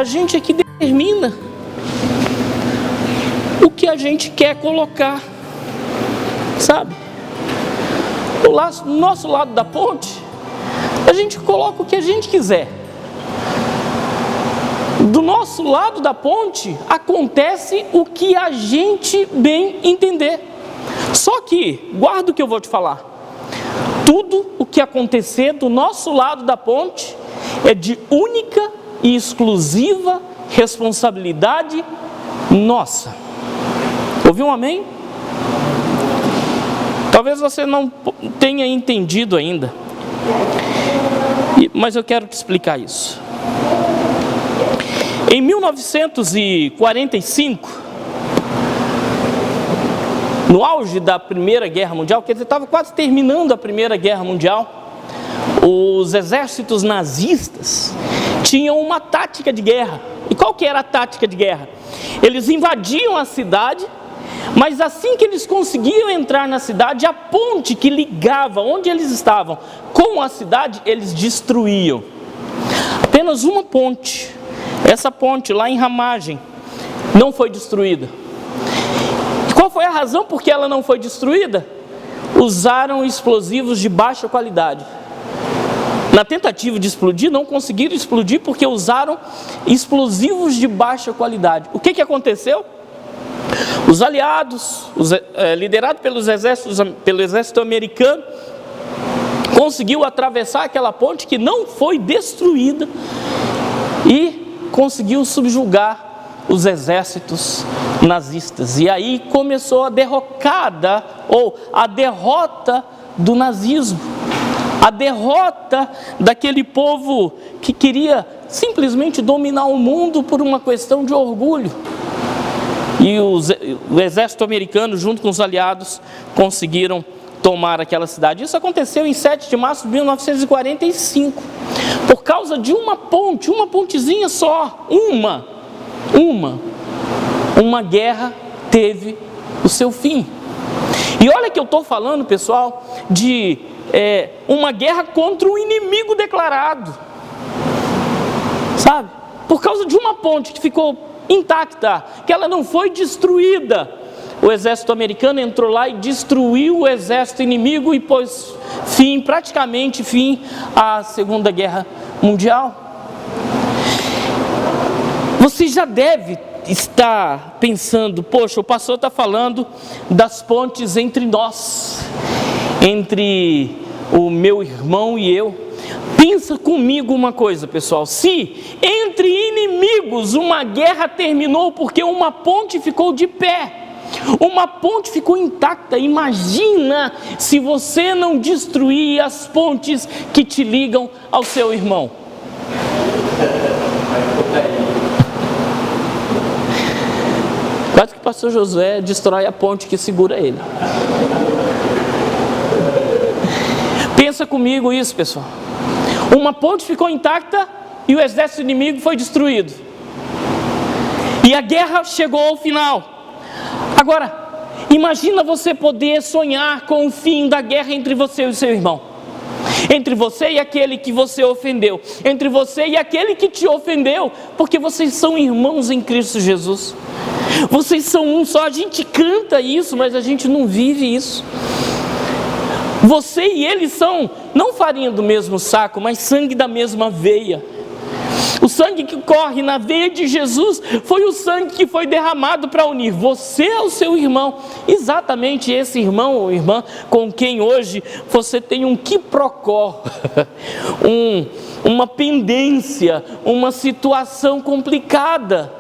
A gente é que determina o que a gente quer colocar, sabe? Do nosso lado da ponte, a gente coloca o que a gente quiser. Do nosso lado da ponte, acontece o que a gente bem entender. Só que, guarda o que eu vou te falar. Tudo o que acontecer do nosso lado da ponte é de única e exclusiva responsabilidade nossa. Ouviu um amém? Talvez você não tenha entendido ainda, mas eu quero te explicar isso. Em 1945, no auge da Primeira Guerra Mundial, quer dizer, estava quase terminando a Primeira Guerra Mundial, os exércitos nazistas tinham uma tática de guerra. E qual que era a tática de guerra? Eles invadiam a cidade, mas assim que eles conseguiam entrar na cidade, a ponte que ligava onde eles estavam com a cidade, eles destruíam. Apenas uma ponte, essa ponte lá em Ramagem, não foi destruída. E qual foi a razão por que ela não foi destruída? Usaram explosivos de baixa qualidade. Na tentativa de explodir, não conseguiram explodir porque usaram explosivos de baixa qualidade. O que aconteceu? Os aliados, liderados pelo exército americano, conseguiu atravessar aquela ponte que não foi destruída e conseguiu subjugar os exércitos nazistas. E aí começou a derrocada, ou a derrota do nazismo. A derrota daquele povo que queria simplesmente dominar o mundo por uma questão de orgulho. E o exército americano, junto com os aliados, conseguiram tomar aquela cidade. Isso aconteceu em 7 de março de 1945. Por causa de uma ponte, uma pontezinha só. Uma guerra teve o seu fim. E olha que eu estou falando, pessoal, de uma guerra contra um inimigo declarado. Sabe? Por causa de uma ponte que ficou intacta, que ela não foi destruída. O exército americano entrou lá e destruiu o exército inimigo e pôs praticamente fim à Segunda Guerra Mundial. Você já deve estar pensando, poxa, o pastor está falando das pontes entre nós, entre o meu irmão e eu. Pensa comigo uma coisa, pessoal, se entre inimigos uma guerra terminou porque uma ponte ficou de pé, uma ponte ficou intacta, imagina se você não destruir as pontes que te ligam ao seu irmão. Quase que o pastor Josué destrói a ponte que segura ele. Pensa comigo isso, pessoal. Uma ponte ficou intacta e o exército inimigo foi destruído. E a guerra chegou ao final. Agora, imagina você poder sonhar com o fim da guerra entre você e o seu irmão. Entre você e aquele que você ofendeu. Entre você e aquele que te ofendeu. Porque vocês são irmãos em Cristo Jesus. Vocês são um só. A gente canta isso, mas a gente não vive isso. Você e ele são, não farinha do mesmo saco, mas sangue da mesma veia. O sangue que corre na veia de Jesus foi o sangue que foi derramado para unir você ao seu irmão. Exatamente esse irmão ou irmã com quem hoje você tem um quiprocó, uma pendência, uma situação complicada.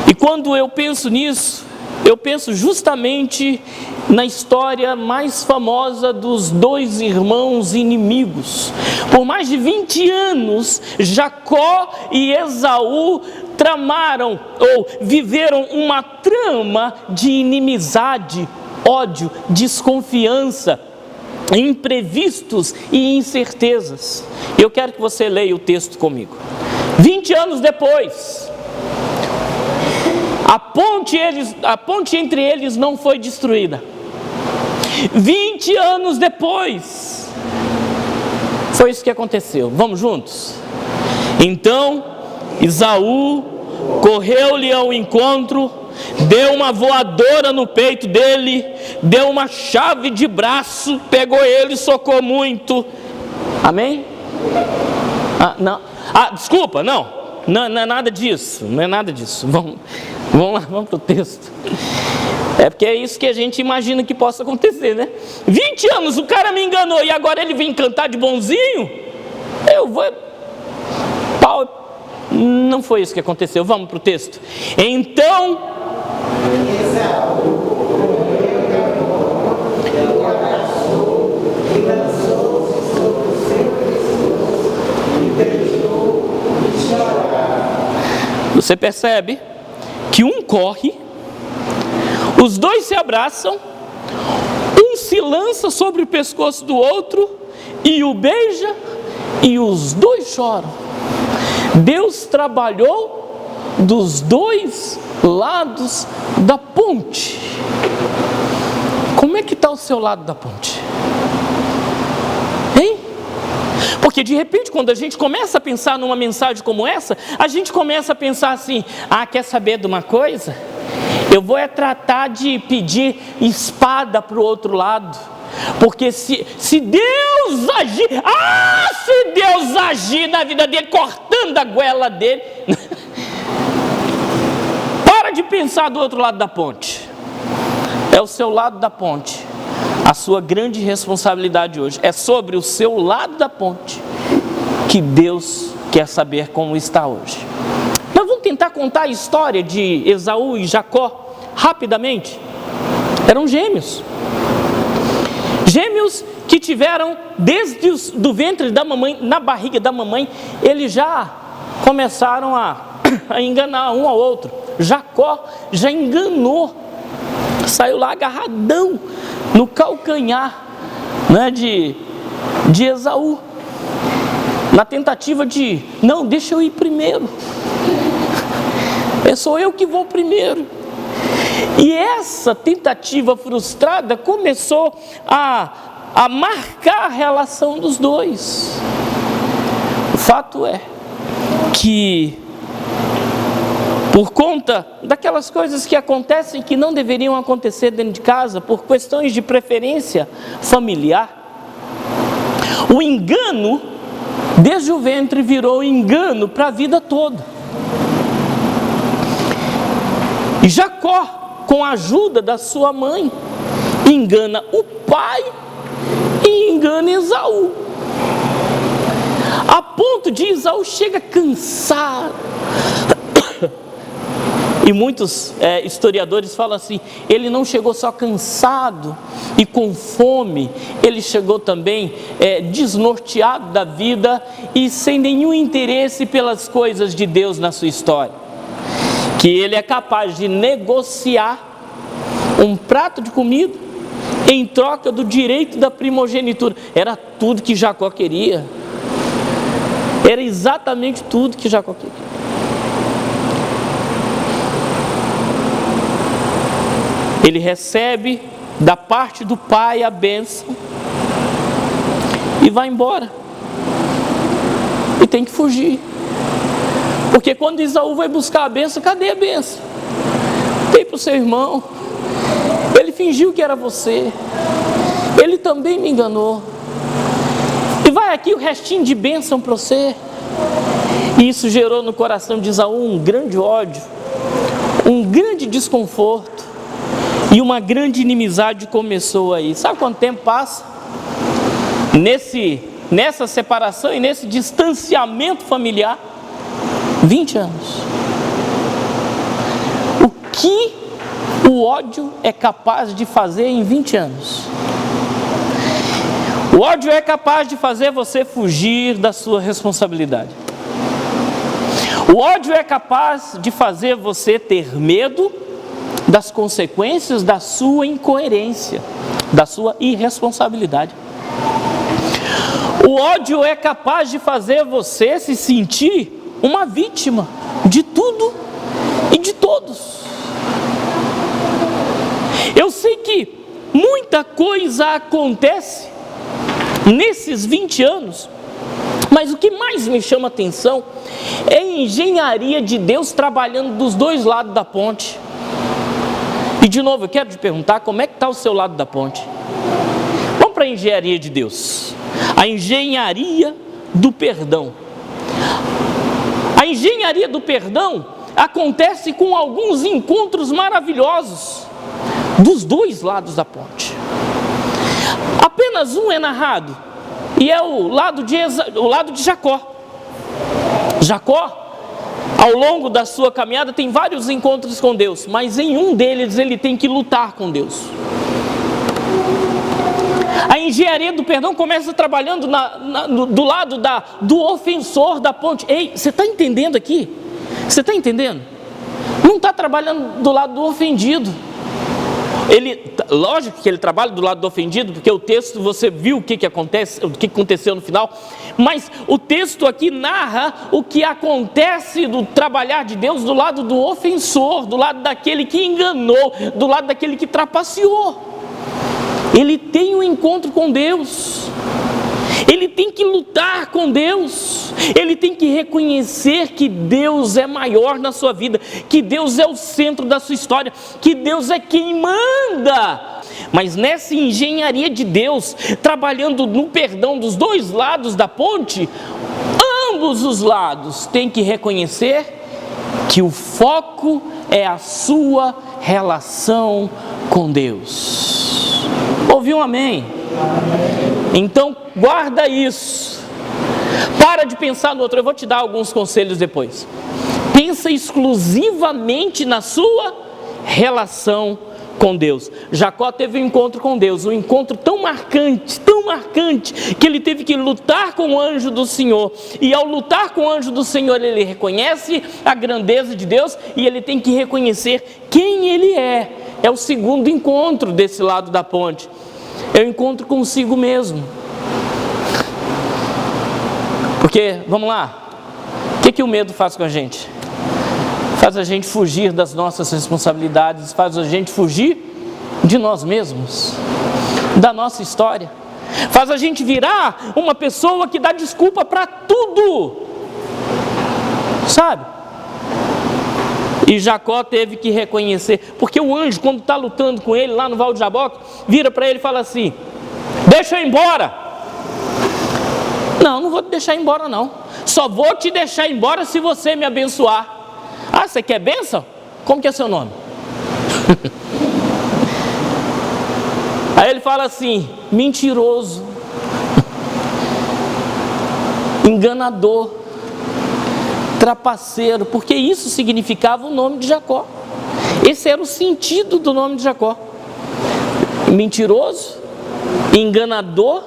E quando eu penso nisso, eu penso justamente na história mais famosa dos dois irmãos inimigos. Por mais de 20 anos, Jacó e Esaú tramaram ou viveram uma trama de inimizade, ódio, desconfiança, imprevistos e incertezas. Eu quero que você leia o texto comigo. 20 anos depois, a ponte entre eles não foi destruída. 20 anos depois, foi isso que aconteceu. Vamos juntos? Então Esaú correu-lhe ao encontro, deu uma voadora no peito dele, deu uma chave de braço, pegou ele e socou muito. Amém? Desculpa, não é nada disso, não é nada disso. Vamos lá, vamos para o texto. É porque é isso que a gente imagina que possa acontecer, né? 20 anos o cara me enganou e agora ele vem cantar de bonzinho? Eu vou... Não foi isso que aconteceu. Vamos para o texto. Então... Você percebe que um corre, os dois se abraçam, um se lança sobre o pescoço do outro e o beija, e os dois choram. Deus trabalhou dos dois lados da ponte. Como é que está o seu lado da ponte? Hein? Porque de repente, quando a gente começa a pensar numa mensagem como essa, a gente começa a pensar assim: quer saber de uma coisa? Eu vou tratar de pedir espada para o outro lado, porque se Deus agir, se Deus agir na vida dele, cortando a goela dele, para de pensar do outro lado da ponte. É o seu lado da ponte. A sua grande responsabilidade hoje é sobre o seu lado da ponte que Deus quer saber como está hoje. Nós vamos tentar contar a história de Esaú e Jacó rapidamente. Eram gêmeos. Gêmeos que tiveram desde do ventre da mamãe, na barriga da mamãe, eles já começaram a enganar um ao outro. Jacó já enganou, saiu lá agarradão no calcanhar, né, de Esaú, na tentativa de, não, deixa eu ir primeiro, sou eu que vou primeiro. E essa tentativa frustrada começou a marcar a relação dos dois. O fato é que, por conta daquelas coisas que acontecem que não deveriam acontecer dentro de casa, por questões de preferência familiar, o engano, desde o ventre, virou engano para a vida toda. E Jacó, com a ajuda da sua mãe, engana o pai e engana Esaú, a ponto de Esaú chega cansado. E muitos historiadores falam assim: ele não chegou só cansado e com fome, ele chegou também desnorteado da vida e sem nenhum interesse pelas coisas de Deus na sua história. Que ele é capaz de negociar um prato de comida em troca do direito da primogenitura. Era tudo que Jacó queria. Era exatamente tudo que Jacó queria. Ele recebe da parte do pai a bênção e vai embora. E tem que fugir. Porque quando Esaú vai buscar a bênção, cadê a bênção? Tem para o seu irmão. Ele fingiu que era você. Ele também me enganou. E vai aqui o restinho de bênção para você. E isso gerou no coração de Esaú um grande ódio, um grande desconforto. E uma grande inimizade começou aí. Sabe quanto tempo passa? Nessa separação e nesse distanciamento familiar? 20 anos. O que o ódio é capaz de fazer em 20 anos? O ódio é capaz de fazer você fugir da sua responsabilidade. O ódio é capaz de fazer você ter medo das consequências da sua incoerência, da sua irresponsabilidade. O ódio é capaz de fazer você se sentir uma vítima de tudo e de todos. Eu sei que muita coisa acontece nesses 20 anos Mas o que mais me chama a atenção é a engenharia de Deus trabalhando dos dois lados da ponte. E de novo, eu quero te perguntar, como é que está o seu lado da ponte? Vamos para a engenharia de Deus. A engenharia do perdão. A engenharia do perdão acontece com alguns encontros maravilhosos dos dois lados da ponte. Apenas um é narrado, e é o lado de Jacó. Jacó, ao longo da sua caminhada, tem vários encontros com Deus, mas em um deles ele tem que lutar com Deus. A engenharia do perdão começa trabalhando do lado do ofensor da ponte. Ei, você está entendendo aqui? Você está entendendo? Não está trabalhando do lado do ofendido. Lógico que ele trabalha do lado do ofendido, porque o texto você viu o que aconteceu no final, mas o texto aqui narra o que acontece do trabalhar de Deus do lado do ofensor, do lado daquele que enganou, do lado daquele que trapaceou. Ele tem um encontro com Deus, ele tem que lutar com Deus, ele tem que reconhecer que Deus é maior na sua vida, que Deus é o centro da sua história, que Deus é quem manda. Mas nessa engenharia de Deus, trabalhando no perdão dos dois lados da ponte, ambos os lados têm que reconhecer que o foco é a sua relação com Deus. Ouviu um amém? Então guarda isso. Para de pensar no outro. Eu vou te dar alguns conselhos depois. Pensa exclusivamente na sua relação com Deus. Jacó teve um encontro com Deus, um encontro tão marcante, que ele teve que lutar com o anjo do Senhor. E ao lutar com o anjo do Senhor, ele reconhece a grandeza de Deus e ele tem que reconhecer quem ele é. É o segundo encontro desse lado da ponte. É o encontro consigo mesmo. Porque, vamos lá, o que o medo faz com a gente? Faz a gente fugir das nossas responsabilidades, faz a gente fugir de nós mesmos, da nossa história. Faz a gente virar uma pessoa que dá desculpa para tudo, sabe? E Jacó teve que reconhecer, porque o anjo, quando está lutando com ele lá no Val de Jaboque, vira para ele e fala assim: deixa eu ir embora. Não vou te deixar embora não, só vou te deixar embora se você me abençoar. Ah, você quer bênção? Como que é seu nome? Aí ele fala assim: mentiroso, enganador, trapaceiro, porque isso significava o nome de Jacó. Esse era o sentido do nome de Jacó: mentiroso, enganador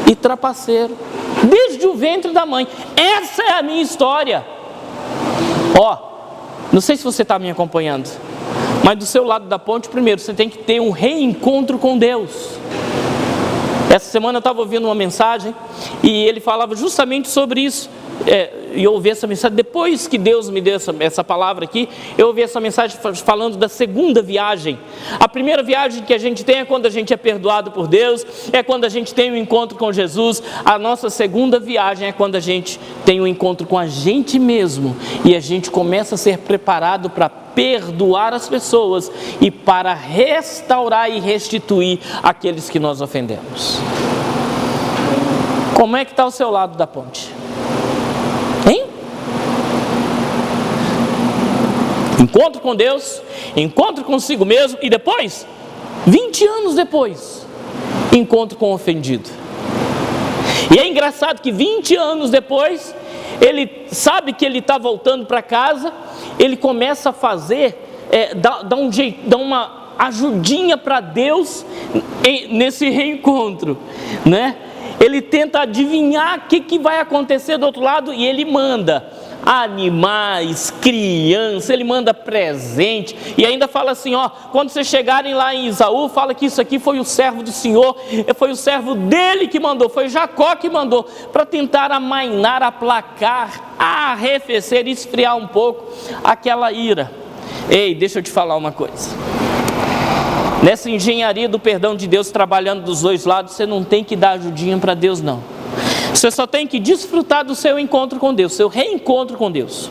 e trapaceiro, desde o ventre da mãe. Essa é a minha história. Não sei se você está me acompanhando, mas do seu lado da ponte, primeiro, você tem que ter um reencontro com Deus. Essa semana eu estava ouvindo uma mensagem e ele falava justamente sobre isso. E eu ouvi essa mensagem, depois que Deus me deu essa palavra aqui, eu ouvi essa mensagem falando da segunda viagem. A primeira viagem que a gente tem é quando a gente é perdoado por Deus, é quando a gente tem um encontro com Jesus. A nossa segunda viagem é quando a gente tem um encontro com a gente mesmo e a gente começa a ser preparado para perdoar as pessoas e para restaurar e restituir aqueles que nós ofendemos. Como é que está o seu lado da ponte? Encontro com Deus, encontro consigo mesmo e depois, 20 anos depois, encontro com o ofendido. E é engraçado que 20 anos depois, ele sabe que ele está voltando para casa, ele começa a fazer, dá uma ajudinha para Deus nesse reencontro, né? Ele tenta adivinhar o que vai acontecer do outro lado e ele manda animais, crianças, ele manda presente e ainda fala assim, quando vocês chegarem lá em Esaú, fala que isso aqui foi o servo do Senhor, foi o servo dele que mandou, foi Jacó que mandou, para tentar amainar, aplacar, arrefecer, esfriar um pouco aquela ira. Ei, deixa eu te falar uma coisa. Nessa engenharia do perdão de Deus, trabalhando dos dois lados, você não tem que dar ajudinha para Deus não. Você só tem que desfrutar do seu encontro com Deus, seu reencontro com Deus.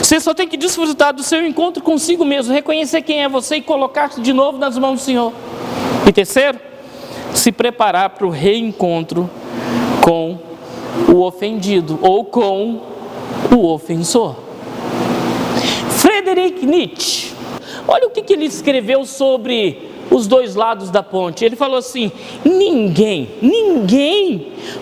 Você só tem que desfrutar do seu encontro consigo mesmo, reconhecer quem é você e colocar-se de novo nas mãos do Senhor. E terceiro, se preparar para o reencontro com o ofendido ou com o ofensor. Friedrich Nietzsche, olha o que ele escreveu sobre os dois lados da ponte. Ele falou assim: ninguém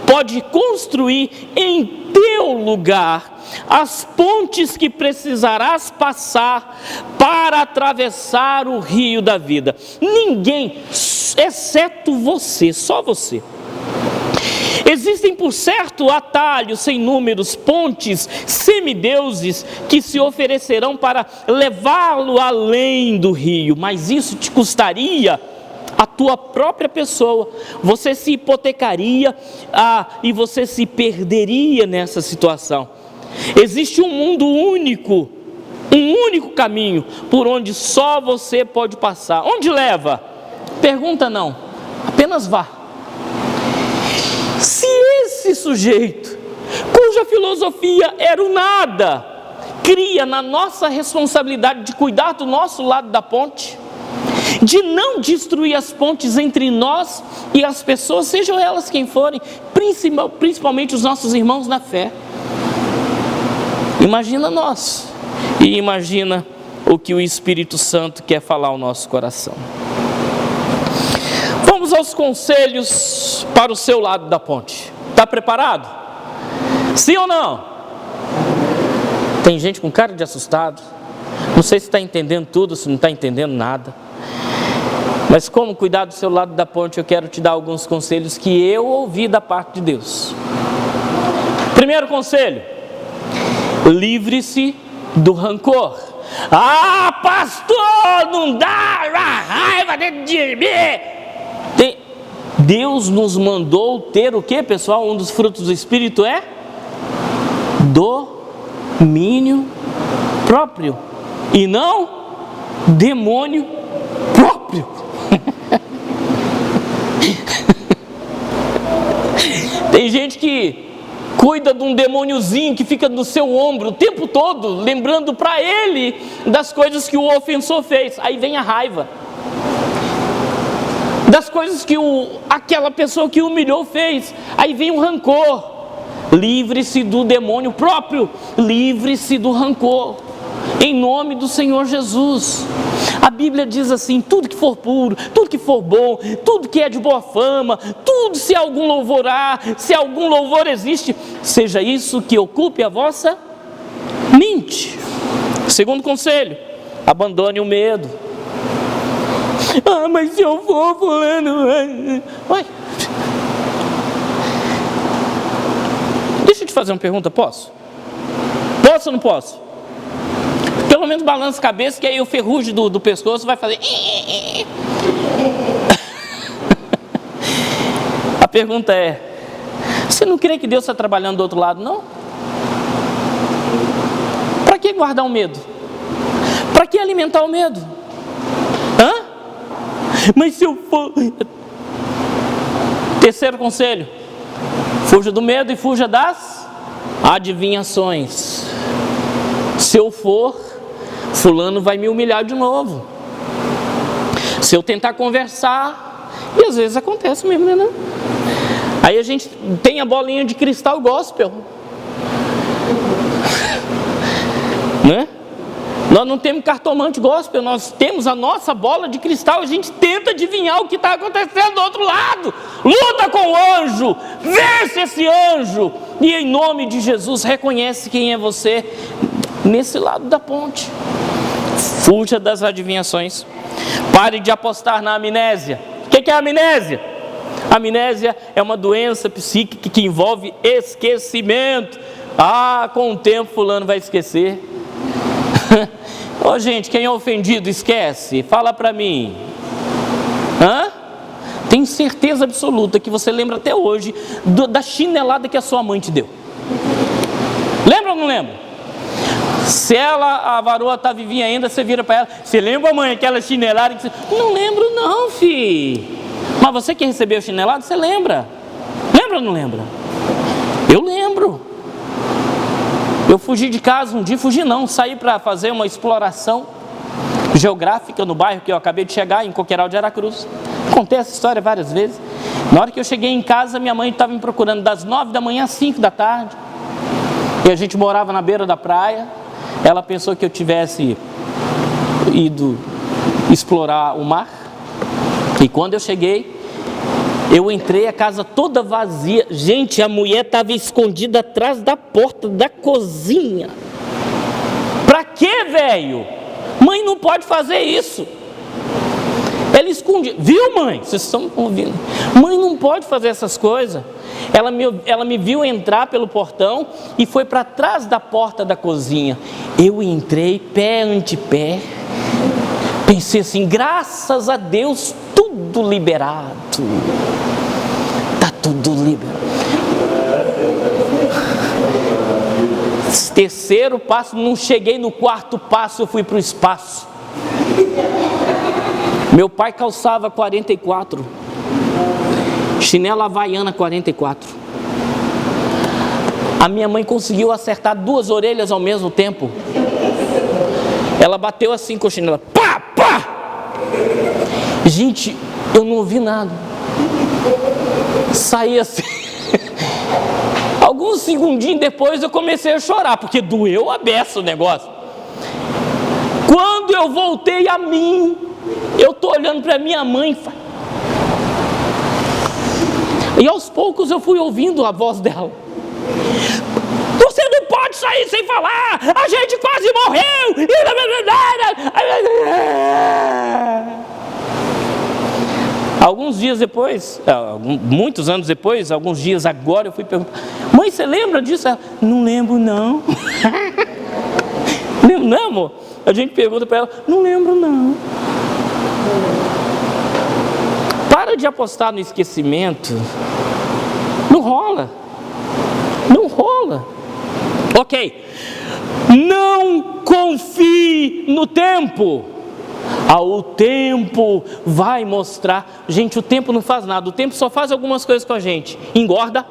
pode construir em teu lugar as pontes que precisarás passar para atravessar o rio da vida. Ninguém, exceto você, só você. Existem, por certo, atalhos sem números, pontes, semideuses que se oferecerão para levá-lo além do rio, mas isso te custaria a tua própria pessoa. Você se hipotecaria e você se perderia nessa situação. Existe um mundo único, um único caminho por onde só você pode passar. Onde leva? Pergunta não, apenas vá. Se esse sujeito, cuja filosofia era o nada, cria na nossa responsabilidade de cuidar do nosso lado da ponte, de não destruir as pontes entre nós e as pessoas, sejam elas quem forem, principalmente os nossos irmãos na fé. Imagina nós, e imagina o que o Espírito Santo quer falar ao nosso coração. Vamos aos conselhos para o seu lado da ponte. Está preparado? Sim ou não? Tem gente com cara de assustado. Não sei se está entendendo tudo, se não está entendendo nada. Mas como cuidar do seu lado da ponte, eu quero te dar alguns conselhos que eu ouvi da parte de Deus. Primeiro conselho: livre-se do rancor. Ah, pastor, não dá a raiva dentro de mim. Deus nos mandou ter o que, pessoal? Um dos frutos do Espírito é domínio próprio e não demônio próprio. Tem gente que cuida de um demôniozinho que fica no seu ombro o tempo todo, lembrando para ele das coisas que o ofensor fez. Aí vem a raiva das coisas que aquela pessoa que humilhou fez. Aí vem o rancor. Livre-se do demônio próprio, livre-se do rancor, em nome do Senhor Jesus. A Bíblia diz assim: tudo que for puro, tudo que for bom, tudo que é de boa fama, tudo, se algum louvor há, se algum louvor existe, seja isso que ocupe a vossa mente. Segundo conselho: abandone o medo. Ah, mas se eu for fulano... Uai. Deixa eu te fazer uma pergunta, posso? Posso ou não posso? Pelo menos balança a cabeça, que aí o ferrugem do pescoço vai fazer... A pergunta é: você não crê que Deus está trabalhando do outro lado, não? Para que guardar o medo? Para que alimentar o medo? Hã? Mas se eu for... Terceiro conselho: fuja do medo e fuja das adivinhações. Se eu for, fulano vai me humilhar de novo. Se eu tentar conversar, e às vezes acontece mesmo, né? Aí a gente tem a bolinha de cristal gospel, né? Nós não temos cartomante gospel, nós temos a nossa bola de cristal. A gente tenta adivinhar o que está acontecendo do outro lado. Luta com o anjo, vence esse anjo, e em nome de Jesus reconhece quem é você nesse lado da ponte. Fuja das adivinhações. Pare de apostar na amnésia. O que é a amnésia? A amnésia é uma doença psíquica que envolve esquecimento. Ah, com o tempo fulano vai esquecer. Ô gente, quem é ofendido esquece? Fala para mim. Hã? Tenho certeza absoluta que você lembra até hoje da chinelada que a sua mãe te deu. Lembra ou não lembra? Se a varoa está vivinha ainda, você vira para ela: você lembra, mãe, aquela chinelada que você... Não lembro não, filho. Mas você que recebeu chinelada, você lembra? Lembra lembra ou não lembra? Eu lembro. Eu fugi de casa um dia, saí para fazer uma exploração geográfica no bairro que eu acabei de chegar, em Coqueiral de Aracruz. Contei essa história várias vezes. Na hora que eu cheguei em casa, minha mãe estava me procurando das 9 da manhã às 5 da tarde. E a gente morava na beira da praia. Ela pensou que eu tivesse ido explorar o mar. E quando eu cheguei, eu entrei, a casa toda vazia. Gente, a mulher estava escondida atrás da porta da cozinha. Pra quê, velho? Mãe não pode fazer isso. Ela escondia. Viu, mãe? Vocês estão ouvindo? Mãe não pode fazer essas coisas. Ela me viu entrar pelo portão e foi para trás da porta da cozinha. Eu entrei pé ante pé. Pensei assim, graças a Deus, tudo liberado. Está tudo liberado. Terceiro passo, não cheguei no quarto passo, eu fui para o espaço. Meu pai calçava 44, chinela havaiana 44. A minha mãe conseguiu acertar 2 orelhas ao mesmo tempo. Ela bateu assim com a chinela, pá, pá. Gente, eu não ouvi nada. Saí assim. Alguns segundinhos depois eu comecei a chorar, porque doeu a beça o negócio. Quando eu voltei a mim, eu estou olhando para minha mãe. E aos poucos eu fui ouvindo a voz dela. Você não pode sair sem falar, a gente quase morreu. Alguns dias depois, muitos anos depois, alguns dias agora, eu fui perguntar, mãe, você lembra disso? Ela, não lembro não. Lembra não, amor? A gente pergunta para ela, não lembro não. Para de apostar no esquecimento. Não rola. Não rola. Ok. Não confie no tempo. O tempo vai mostrar. Gente, o tempo não faz nada. O tempo só faz algumas coisas com a gente. Engorda.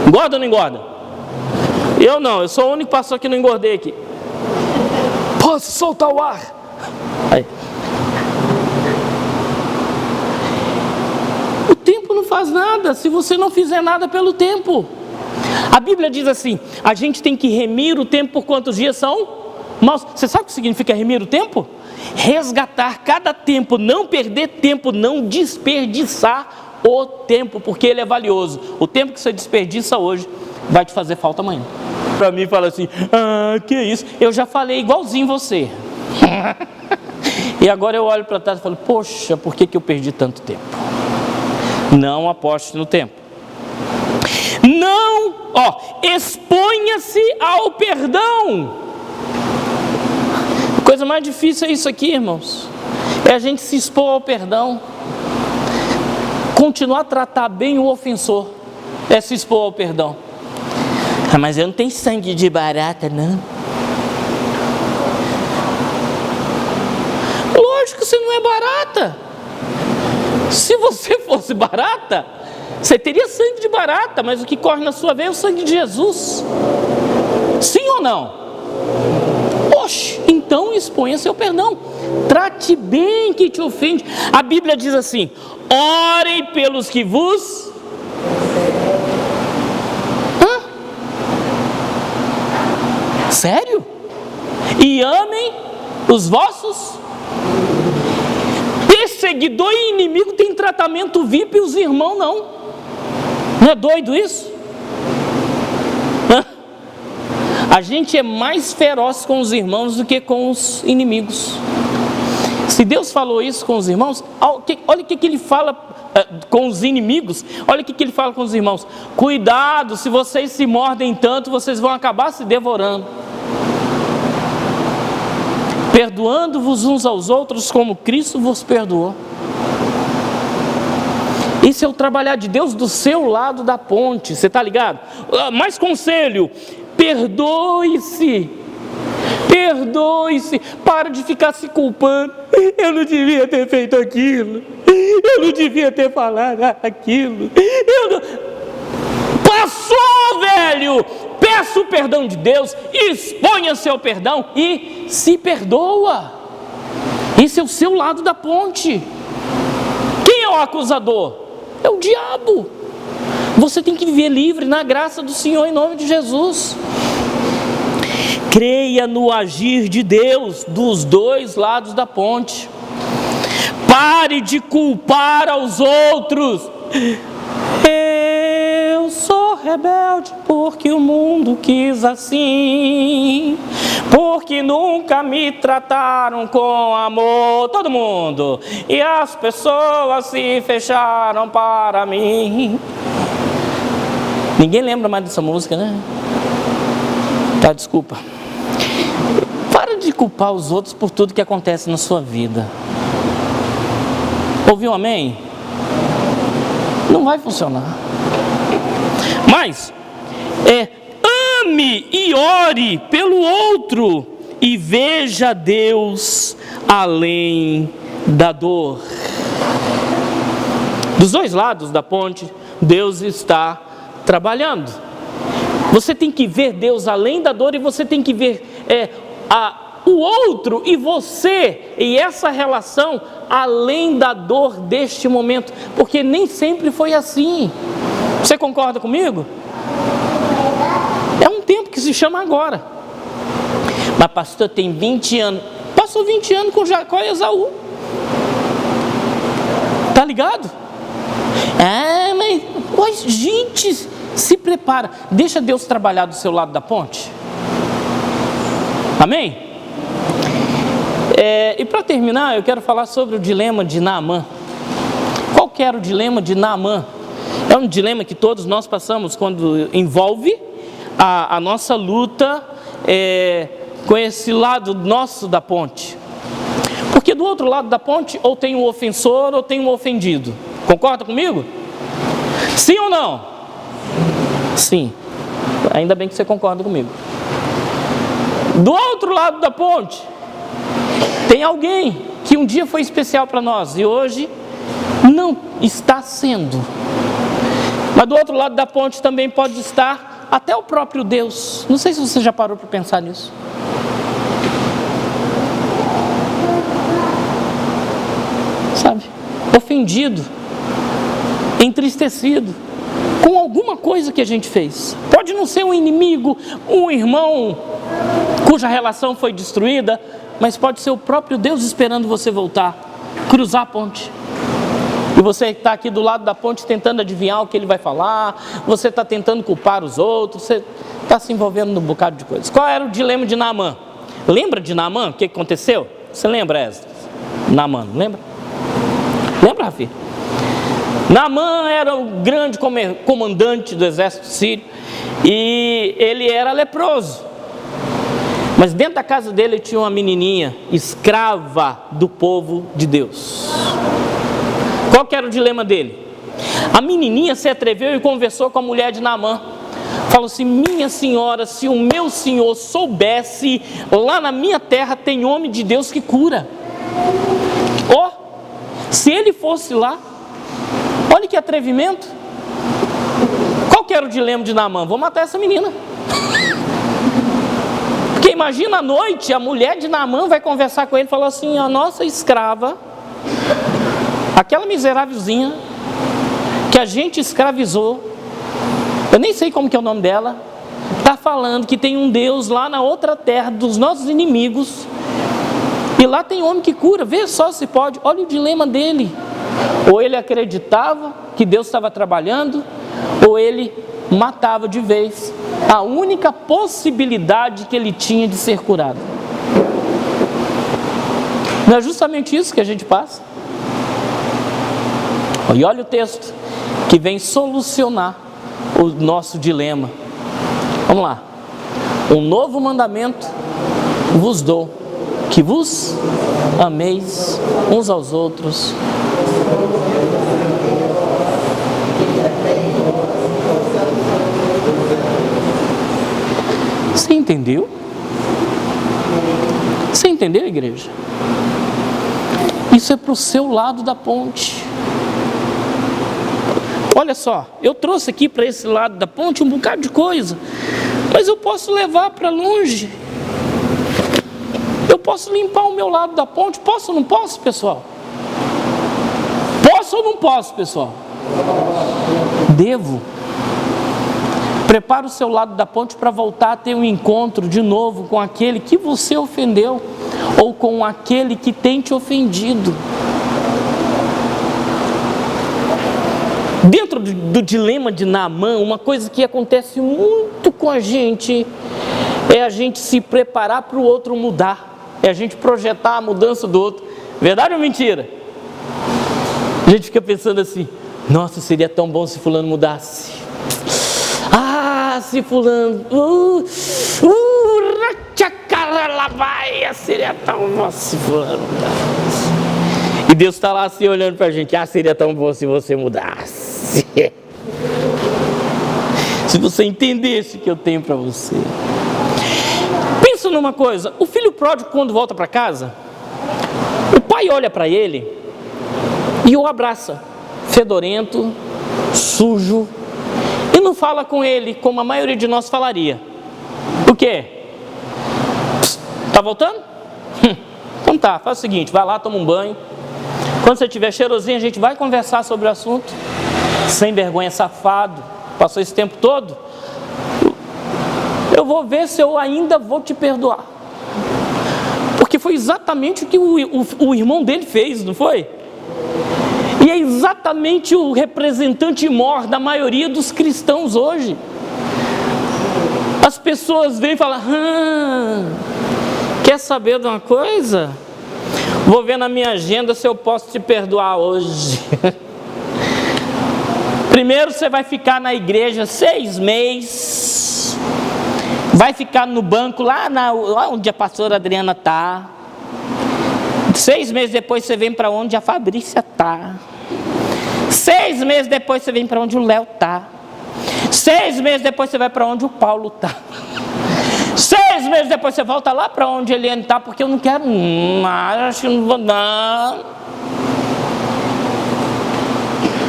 Engorda ou não engorda? Eu não, eu sou o único pastor que não engordei aqui. Posso soltar o ar? Aí. O tempo não faz nada se você não fizer nada pelo tempo. A Bíblia diz assim, a gente tem que remir o tempo por quantos dias são? Mas você sabe o que significa remir o tempo? Resgatar cada tempo, não perder tempo, não desperdiçar o tempo, porque ele é valioso. O tempo que você desperdiça hoje vai te fazer falta amanhã. Para mim fala assim, que isso? Eu já falei igualzinho você. E agora eu olho para trás e falo, poxa, por que eu perdi tanto tempo? Não aposte no tempo. Não, exponha-se ao perdão. A coisa mais difícil é isso aqui, irmãos. É a gente se expor ao perdão. Continuar a tratar bem o ofensor é se expor ao perdão. Mas eu não tenho sangue de barata, não. Lógico que você não é barata. Se você fosse barata, você teria sangue de barata, mas o que corre na sua veia é o sangue de Jesus. Sim ou não? Oxe, então exponha seu perdão. Trate bem quem te ofende. A Bíblia diz assim, orem pelos que vos... Sério? E amem os vossos... Perseguidor e inimigo tem tratamento VIP e os irmãos não. Não é doido isso? A gente é mais feroz com os irmãos do que com os inimigos. Se Deus falou isso com os irmãos, olha o que ele fala com os inimigos. Olha o que ele fala com os irmãos. Cuidado, se vocês se mordem tanto, vocês vão acabar se devorando. Perdoando-vos uns aos outros como Cristo vos perdoou. Esse é o trabalhar de Deus do seu lado da ponte, você está ligado? Mais conselho, perdoe-se, para de ficar se culpando. Eu não devia ter feito aquilo, eu não devia ter falado aquilo. passou, velho. Peça o perdão de Deus, exponha seu perdão e se perdoa. Esse é o seu lado da ponte. Quem é o acusador? É o diabo. Você tem que viver livre na graça do Senhor em nome de Jesus. Creia no agir de Deus dos dois lados da ponte. Pare de culpar aos outros. Eu sou rebelde porque o mundo quis assim, porque nunca me trataram com amor, todo mundo, e as pessoas se fecharam para mim. Ninguém lembra mais dessa música, né? Tá, desculpa. Para de culpar os outros por tudo que acontece na sua vida. Ouviu um amém? Não vai funcionar. Mas ame e ore pelo outro e veja Deus além da dor. Dos dois lados da ponte, Deus está trabalhando. Você tem que ver Deus além da dor e você tem que ver o outro e você e essa relação além da dor deste momento, porque nem sempre foi assim. Você concorda comigo? É um tempo que se chama agora. Mas pastor, tem 20 anos. Passou 20 anos com Jacó e Esaú. Tá ligado? Mas gente, se prepara. Deixa Deus trabalhar do seu lado da ponte. Amém? E para terminar, eu quero falar sobre o dilema de Naamã. Qual que era o dilema de Naamã? É um dilema que todos nós passamos quando envolve a nossa luta com esse lado nosso da ponte. Porque do outro lado da ponte, ou tem um ofensor ou tem um ofendido. Concorda comigo? Sim ou não? Sim. Ainda bem que você concorda comigo. Do outro lado da ponte, tem alguém que um dia foi especial para nós e hoje não está sendo. Mas do outro lado da ponte também pode estar até o próprio Deus. Não sei se você já parou para pensar nisso. Sabe? Ofendido, entristecido com alguma coisa que a gente fez. Pode não ser um inimigo, um irmão cuja relação foi destruída, mas pode ser o próprio Deus esperando você voltar, cruzar a ponte. E você está aqui do lado da ponte tentando adivinhar o que ele vai falar, você está tentando culpar os outros, você está se envolvendo num bocado de coisas. Qual era o dilema de Naamã? Lembra de Naamã? O que aconteceu? Você lembra, Esdras? Naamã, lembra? Lembra, Rafi? Naamã era o grande comandante do exército sírio e ele era leproso. Mas dentro da casa dele tinha uma menininha, escrava do povo de Deus. Qual que era o dilema dele? A menininha se atreveu e conversou com a mulher de Naamã. Falou assim: minha senhora, se o meu senhor soubesse, lá na minha terra tem homem de Deus que cura. Se ele fosse lá, olha que atrevimento. Qual que era o dilema de Naamã? Vou matar essa menina. Porque imagina à noite, a mulher de Naamã vai conversar com ele e falar assim: a nossa escrava, aquela miserávelzinha que a gente escravizou, eu nem sei como que é o nome dela, está falando que tem um Deus lá na outra terra dos nossos inimigos, e lá tem homem que cura, vê só se pode. Olha o dilema dele. Ou ele acreditava que Deus estava trabalhando, ou ele matava de vez a única possibilidade que ele tinha de ser curado. Não é justamente isso que a gente passa? E olha o texto que vem solucionar o nosso dilema. Vamos lá. Um novo mandamento vos dou, que vos ameis uns aos outros. Você entendeu? Você entendeu, igreja? Isso é para o seu lado da ponte. Olha só, eu trouxe aqui para esse lado da ponte um bocado de coisa, mas eu posso levar para longe. Eu posso limpar o meu lado da ponte, posso ou não posso, pessoal? Posso ou não posso, pessoal? Devo. Prepara o seu lado da ponte para voltar a ter um encontro de novo com aquele que você ofendeu, ou com aquele que tem te ofendido. Dentro do dilema de Naamã, uma coisa que acontece muito com a gente é a gente se preparar para o outro mudar, é a gente projetar a mudança do outro. Verdade ou mentira? A gente fica pensando assim: nossa, seria tão bom se fulano mudasse. Ah, se fulano, seria tão bom se fulano mudasse. E Deus está lá assim olhando para a gente: ah, seria tão bom se você mudasse. Se você entendesse o que eu tenho para você. Pensa numa coisa: o filho pródigo, quando volta para casa, o pai olha para ele e o abraça, fedorento, sujo, e não fala com ele como a maioria de nós falaria. O quê? Tá voltando? Então tá, faz o seguinte, vai lá, toma um banho. Quando você estiver cheirosinho, a gente vai conversar sobre o assunto. Sem vergonha, safado, passou esse tempo todo, eu vou ver se eu ainda vou te perdoar. Porque foi exatamente o que o irmão dele fez, não foi? E é exatamente o representante maior da maioria dos cristãos hoje. As pessoas vêm e falam: quer saber de uma coisa? Vou ver na minha agenda se eu posso te perdoar hoje. Primeiro você vai ficar na igreja 6 meses, vai ficar no banco lá onde a pastora Adriana está. 6 meses depois você vem para onde a Fabrícia está. 6 meses depois você vem para onde o Léo está. 6 meses depois você vai para onde o Paulo está. 6 meses depois você volta lá para onde ele está, porque eu não quero nada, acho que não vou não.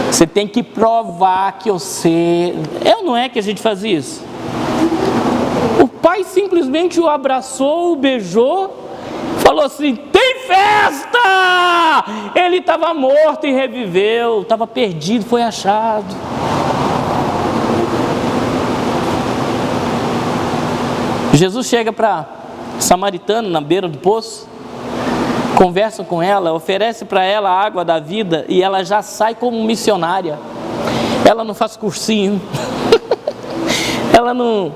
Você tem que provar que você... não é que a gente faz isso? O pai simplesmente o abraçou, o beijou, falou assim: tem festa! Ele estava morto e reviveu, estava perdido, foi achado. Jesus chega para samaritana na beira do poço, conversa com ela, oferece para ela a água da vida e ela já sai como missionária. Ela não faz cursinho, ela não,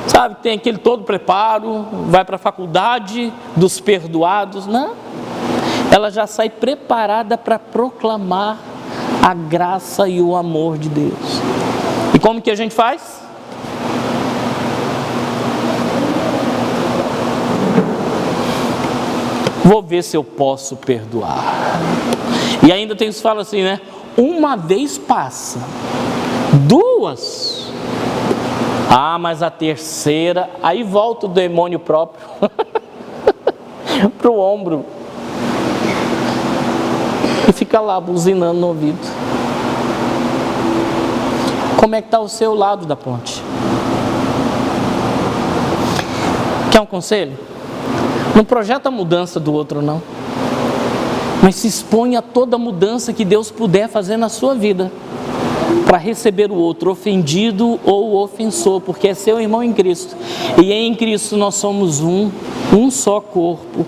sabe, tem aquele todo preparo, vai para a faculdade dos perdoados, não. Ela já sai preparada para proclamar a graça e o amor de Deus. E como que a gente faz? Vou ver se eu posso perdoar. E ainda tem que falar assim, né? Uma vez passa, 2. Ah, mas a terceira, aí volta o demônio próprio para o ombro e fica lá buzinando no ouvido. Como é que está o seu lado da ponte? Quer um conselho? Não projeta a mudança do outro, não. Mas se expõe a toda mudança que Deus puder fazer na sua vida, para receber o outro, ofendido ou ofensor, porque é seu irmão em Cristo. E em Cristo nós somos um só corpo,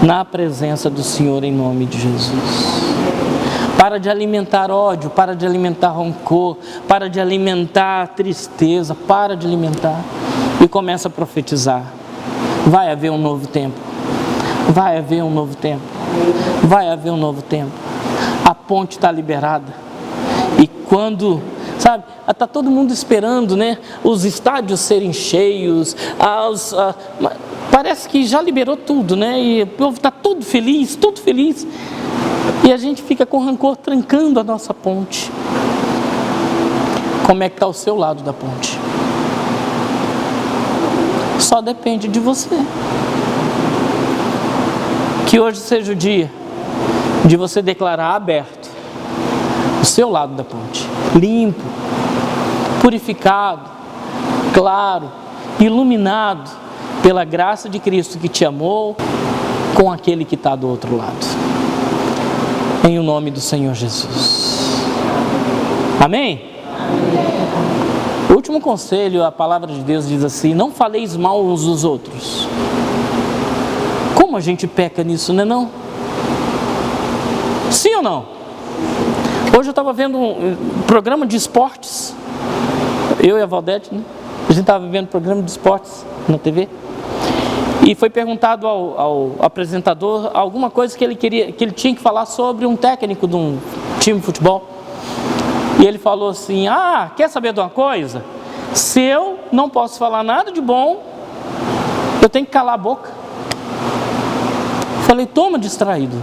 na presença do Senhor, em nome de Jesus. Para de alimentar ódio, para de alimentar rancor, para de alimentar tristeza, para de alimentar. E começa a profetizar: vai haver um novo tempo, vai haver um novo tempo, vai haver um novo tempo. A ponte está liberada. E quando, sabe, está todo mundo esperando, né? Os estádios serem cheios, parece que já liberou tudo, né? E o povo está todo feliz, e a gente fica com rancor trancando a nossa ponte. Como é que está o seu lado da ponte? Só depende de você. Que hoje seja o dia de você declarar aberto: o seu lado da ponte, limpo, purificado, claro, iluminado pela graça de Cristo que te amou, com aquele que está do outro lado. Em o nome do Senhor Jesus. Amém? O último conselho, a palavra de Deus diz assim: não faleis mal uns dos outros. Como a gente peca nisso, não é não? Sim ou não? Hoje eu estava vendo um programa de esportes, eu e a Valdete, né? A gente estava vendo programa de esportes na TV, e foi perguntado ao apresentador alguma coisa que ele tinha que falar sobre um técnico de um time de futebol. E ele falou assim: quer saber de uma coisa? Se eu não posso falar nada de bom, eu tenho que calar a boca. Falei: toma, distraído.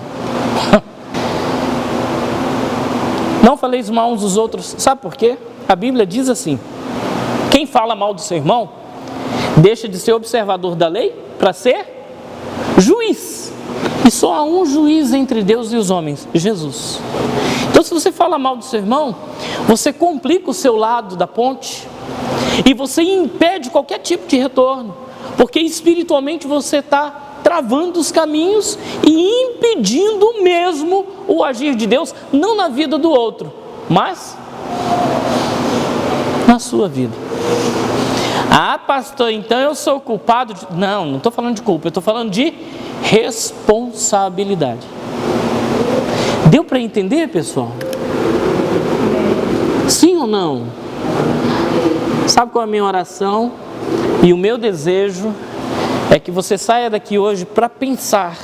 Não faleis mal uns dos outros. Sabe por quê? A Bíblia diz assim: quem fala mal do seu irmão, deixa de ser observador da lei para ser juiz. E só há um juiz entre Deus e os homens: Jesus. Então, se você fala mal do seu irmão, você complica o seu lado da ponte e você impede qualquer tipo de retorno, porque espiritualmente você está travando os caminhos e impedindo mesmo o agir de Deus, não na vida do outro, mas na sua vida. Pastor, então eu sou culpado de... Não estou falando de culpa, eu estou falando de responsabilidade. Deu para entender, pessoal? Sim ou não? Sabe qual é a minha oração? E o meu desejo é que você saia daqui hoje para pensar.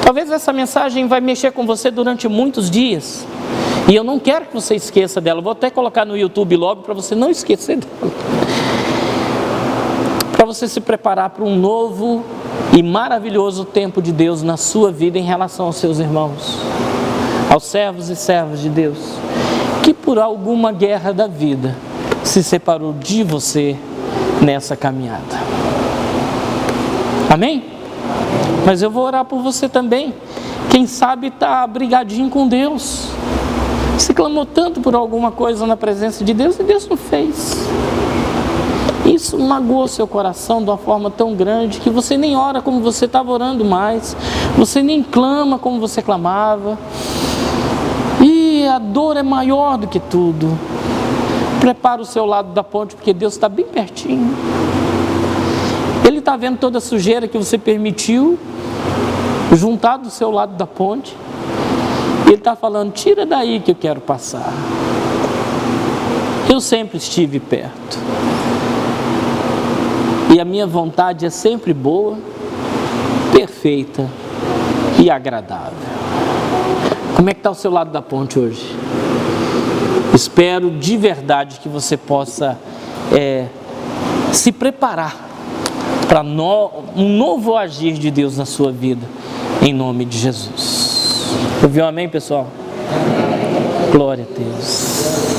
Talvez essa mensagem vai mexer com você durante muitos dias, e eu não quero que você esqueça dela. Vou até colocar no YouTube logo para você não esquecer dela, para você se preparar para um novo e maravilhoso tempo de Deus na sua vida em relação aos seus irmãos, aos servos e servas de Deus, que por alguma guerra da vida se separou de você nessa caminhada. Amém? Mas eu vou orar por você também. Quem sabe está brigadinho com Deus, se clamou tanto por alguma coisa na presença de Deus e Deus não fez. Isso magoou seu coração de uma forma tão grande que você nem ora como você estava orando mais, você nem clama como você clamava, e a dor é maior do que tudo. Prepara o seu lado da ponte, porque Deus está bem pertinho. Ele está vendo toda a sujeira que você permitiu juntar do seu lado da ponte. Ele está falando: tira daí que eu quero passar. Eu sempre estive perto, e a minha vontade é sempre boa, perfeita e agradável. Como é que está o seu lado da ponte hoje? Espero de verdade que você possa se preparar para um novo agir de Deus na sua vida, em nome de Jesus. Ouviu? Amém, pessoal? Glória a Deus.